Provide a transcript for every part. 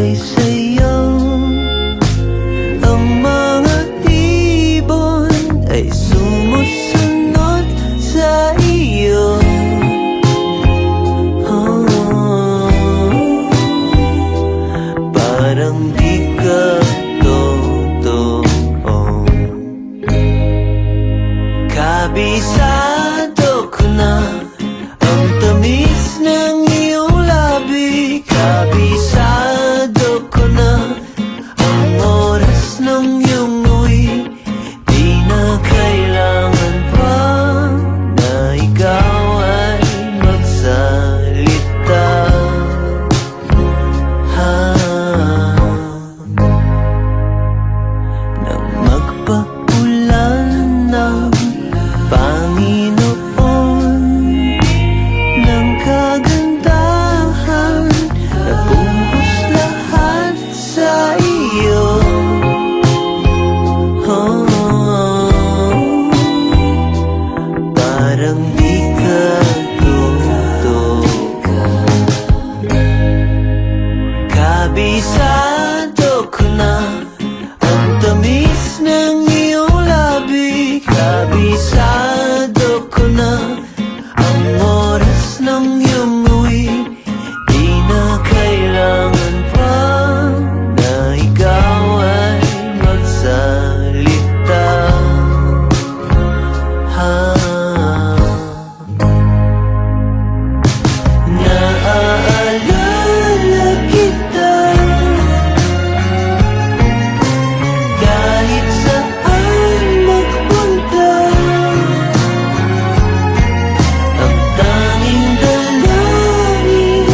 ay sa'yo. Ang mga ibon ay sumusunod sa iyo. Parang di ka totoo. Kabisado ko na ang tamis ng iyong labi. Kabisado ko na ang oras ng iyong uwi. Di na kailangan pa na ikaw ay magsalita. Nang magpaulan ng Panginoon ng kagandahan, nabuhos lahat sa iyo. Parang di ka totoo. Kabisado ko na ang tamis ng iyong labi. Kabisado ko na ang oras ng iyong uwi. Di na kailangan pa na ikaw ay magsalita. Naaalala kita kahit saan magpunta. Ang tanging dalangin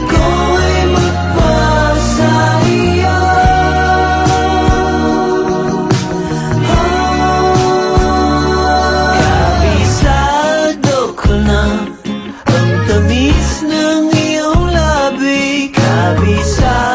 ko ay magpasa iyo. Kabisado ko na ang tamis ng iyong labi. Kabisado